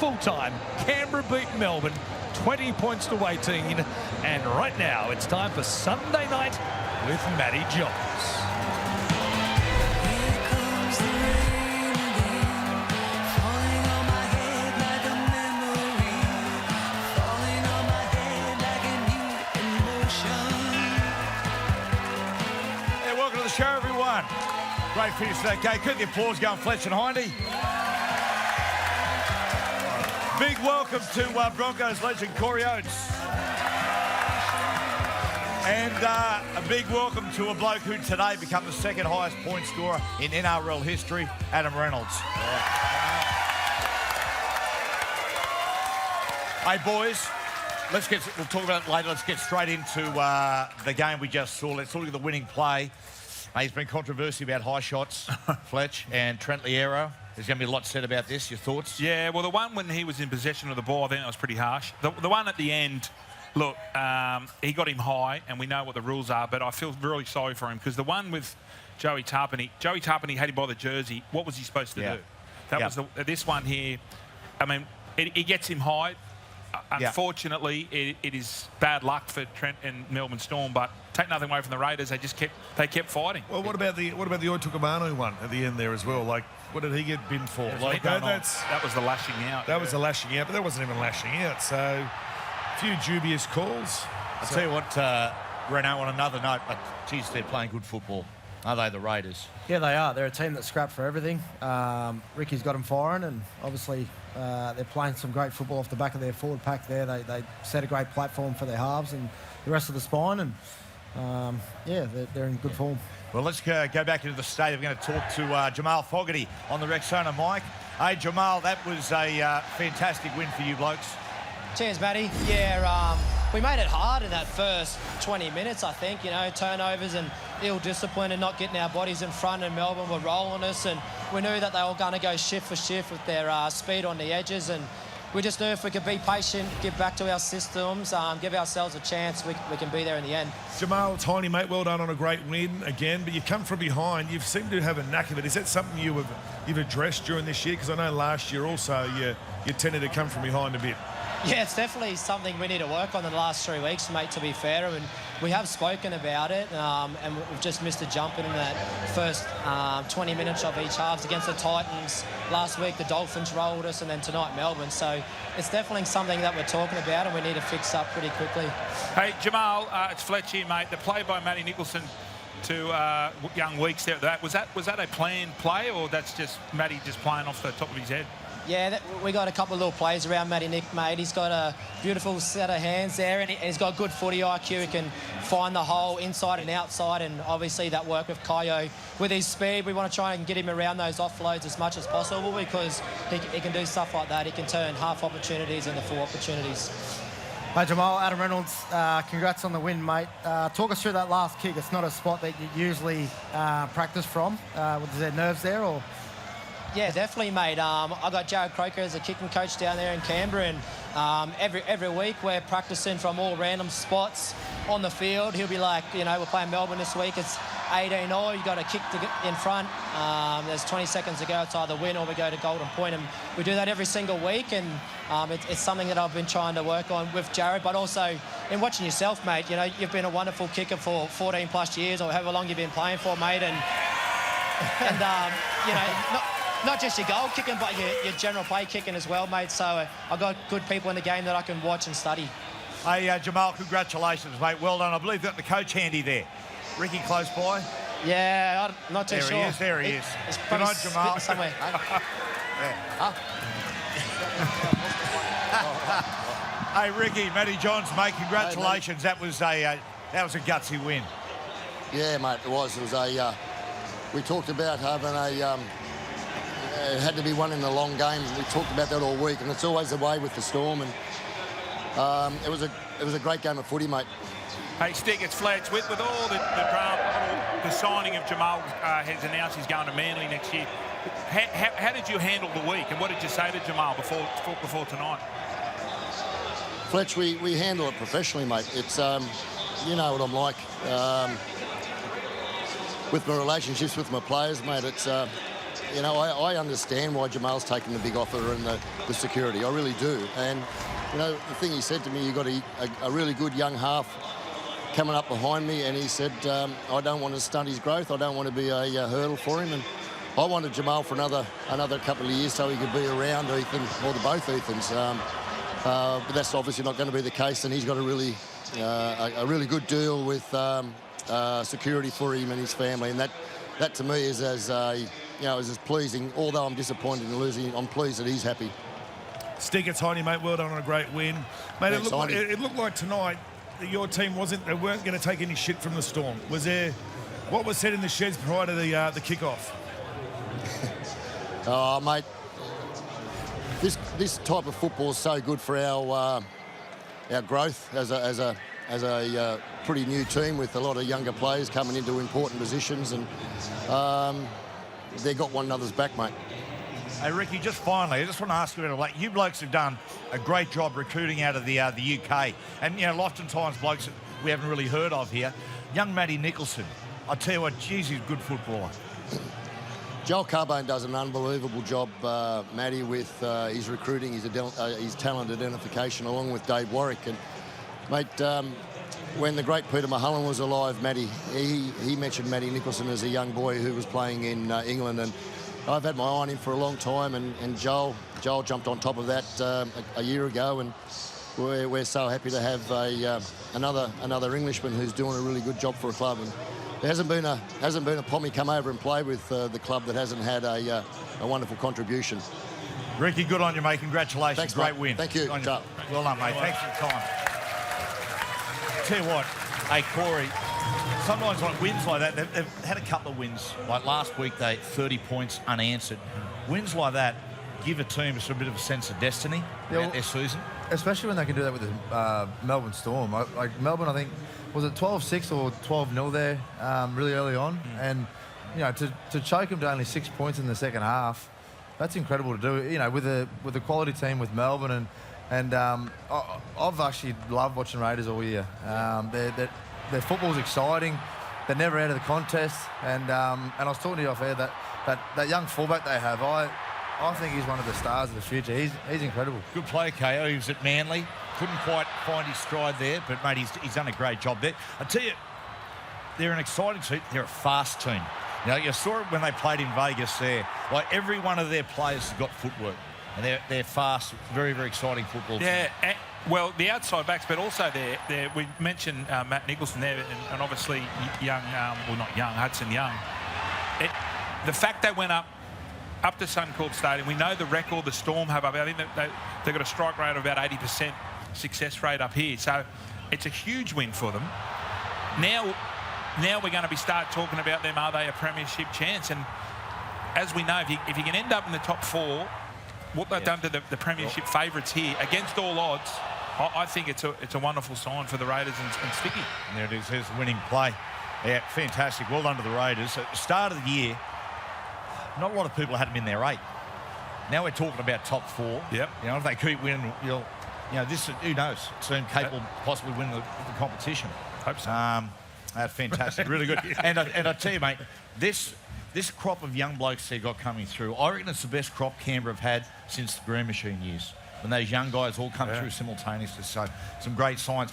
full-time. Canberra beat Melbourne 20 points to 18. And right now, it's time for Sunday Night with Matty Johns. Welcome to the show, everyone. Great finish to that game. Keep the applause going, Fletch and Hindy. Big welcome to Broncos legend Corey Oates. And a big welcome to a bloke who today became the second highest point scorer in NRL history, Adam Reynolds. Hey, boys. We'll talk about it later. Let's get straight into the game we just saw. Let's look at the winning play. There's been controversy about high shots, Fletch, and Trent Liero. There's going to be a lot said about this. Your thoughts? Yeah, well, the one when he was in possession of the ball, I think that was pretty harsh. The one at the end, look, he got him high, and we know what the rules are, but I feel really sorry for him because the one with Joey Tarpany had him by the jersey. What was he supposed to do? That was this one here. I mean, he gets him high. Unfortunately, it is bad luck for Trent and Melbourne Storm, but take nothing away from the Raiders. They kept fighting. Well, what about the Oitukamanu one at the end there as well? Like, what did he get binned for? Like, that was the lashing out. That was the lashing out, but that wasn't even lashing out. So, a few dubious calls. I'll tell you what, Renault, on another note, but geez, they're playing good football. Are they, the Raiders? Yeah, they are. They're a team that scrap for everything. Ricky's got them firing, and obviously they're playing some great football off the back of their forward pack there. They set a great platform for their halves and the rest of the spine, and yeah, they're in good form. Well, let's go back into the stadium. We're going to talk to Jamal Fogarty on the Rexona mic. Hey, Jamal, that was a fantastic win for you blokes. Cheers, Matty. Yeah, we made it hard in that first 20 minutes, I think. You know, turnovers and ill discipline and not getting our bodies in front, and Melbourne were rolling us, and we knew that they were going to go shift for shift with their speed on the edges, and we just knew if we could be patient, get back to our systems, give ourselves a chance, we can be there in the end. Jamal, tiny mate, well done on a great win again, but you come from behind. You seem to have a knack of it. Is that something you've addressed during this year? Because I know last year also you tended to come from behind a bit. Yeah, it's definitely something we need to work on in the last 3 weeks, mate, to be fair. And we have spoken about it, and we've just missed a jump in that first 20 minutes of each halves against the Titans. Last week, the Dolphins rolled us, and then tonight, Melbourne. So it's definitely something that we're talking about, and we need to fix up pretty quickly. Hey, Jamal, it's Fletch here, mate. The play by Matty Nicholson to young Weeks there, was that a planned play, or that's just Matty just playing off the top of his head? Yeah, we got a couple of little plays around Matty Nick, mate. He's got a beautiful set of hands there, and he's got good footy IQ. He can find the hole inside and outside, and obviously that work with Kayo. With his speed, we want to try and get him around those offloads as much as possible because he can do stuff like that. He can turn half opportunities into full opportunities. Hey, Jamal, Adam Reynolds, congrats on the win, mate. Talk us through that last kick. It's not a spot that you usually practice from. Was there nerves there, or...? Yeah, definitely, mate. I got Jared Croker as a kicking coach down there in Canberra, and every week we're practicing from all random spots on the field. He'll be like, you know, we're playing Melbourne this week. It's 18-0. You got to kick to get in front. There's 20 seconds to go. It's either win or we go to golden point, and we do that every single week. And it's something that I've been trying to work on with Jared, but also in watching yourself, mate. You know, you've been a wonderful kicker for 14 plus years, or however long you've been playing for, mate, and you know. Not just your goal kicking, but your general play kicking as well, mate. So I've got good people in the game that I can watch and study. Hey, Jamal, congratulations, mate. Well done. I believe you've got the coach handy there. Ricky close by? Yeah, I'm not too sure. There he is. He's Good night, Jamal. Somewhere. Hey, Ricky, Matty Johns, mate, congratulations. Hey, mate. That was a gutsy win. Yeah, mate, it was. It was a... we talked about having a... it had to be won in the long games. We talked about that all week, and it's always the way with the Storm. And it was a great game of footy, mate. Hey, Stick, it's Fletch. With all the drama, the signing of Jamal has announced he's going to Manly next year. How did you handle the week, and what did you say to Jamal before tonight? Fletch, we handle it professionally, mate. It's you know what I'm like. With my relationships with my players, mate, you know, I understand why Jamal's taken the big offer and the security. I really do. And, you know, the thing he said to me, you got a really good young half coming up behind me, and he said, I don't want to stunt his growth. I don't want to be a hurdle for him. And I wanted Jamal for another couple of years so he could be around Ethan, or both Ethans. But that's obviously not going to be the case, and he's got a really good deal with security for him and his family, and that to me is as pleasing. Although I'm disappointed in losing, I'm pleased that he's happy. Stick, it's Heine, mate. Well done on a great win, mate. Thanks, It looked like tonight that your team they weren't going to take any shit from the Storm. Was there? What was said in the sheds prior to the kickoff? Oh, mate, this type of football is so good for our growth as a pretty new team with a lot of younger players coming into important positions, and they got one another's back, mate. Hey, Ricky, just finally, I just want to ask you about, like, you blokes have done a great job recruiting out of the UK. And, you know, oftentimes blokes that we haven't really heard of here. Young Matty Nicholson, I tell you what, geez, he's a good footballer. Joel Carbone does an unbelievable job, Matty, with his recruiting, his talent identification, along with Dave Warwick. And, mate, when the great Peter Mulholland was alive, Matty, he mentioned Matty Nicholson as a young boy who was playing in England, and I've had my eye on him for a long time, and Joel jumped on top of that a year ago, and we're so happy to have another Englishman who's doing a really good job for a club. And there hasn't been a Pommy come over and play with the club that hasn't had a wonderful contribution. Ricky, good on you, mate. Congratulations. Thanks, great mate. win. Thank you. Well done, mate. Thanks for your time. Tell you what, hey, Corey, sometimes like wins like that, they've had a couple of wins. Like last week, 30 points unanswered. Wins like that give a team a bit of a sense of destiny about their season. Especially when they can do that with the Melbourne Storm. Like Melbourne, I think, was it 12-6 or 12-0 there really early on? And, you know, to choke them to only 6 points in the second half, that's incredible to do, you know, with a quality team with Melbourne. And I've actually loved watching Raiders all year. Their football's exciting. They're never out of the contest. And I was talking to you off air that young fullback they have, I think he's one of the stars of the future. He's incredible. Good player, KO. He was at Manly. Couldn't quite find his stride there, but, mate, he's done a great job there. I tell you, they're an exciting team. They're a fast team. You know, you saw it when they played in Vegas there. Like, every one of their players has got footwork. And they're fast, very, very exciting football team. Yeah, well, the outside backs, but also we mentioned Matt Nicholson there, and obviously young, not young, Hudson Young. The fact they went up to Suncorp Stadium, we know the record the Storm have up. I think they've got a strike rate of about 80% success rate up here. So it's a huge win for them. Now we're going to start talking about them. Are they a premiership chance? And as we know, if you can end up in the top four, what they've done to the premiership favourites here, against all odds, I think it's a wonderful sign for the Raiders and Sticky. And there it is. There's the winning play. Yeah, fantastic. Well done to the Raiders. At the start of the year, not a lot of people had them in their 8. Now we're talking about top 4. Yep. You know, if they keep winning, this, who knows? Team capable of possibly winning the competition. Hope so. That's fantastic. Really good. And I tell you, mate, this crop of young blokes they got coming through, I reckon it's the best crop Canberra have had since the Green Machine years, when those young guys all come through simultaneously. So some great signs.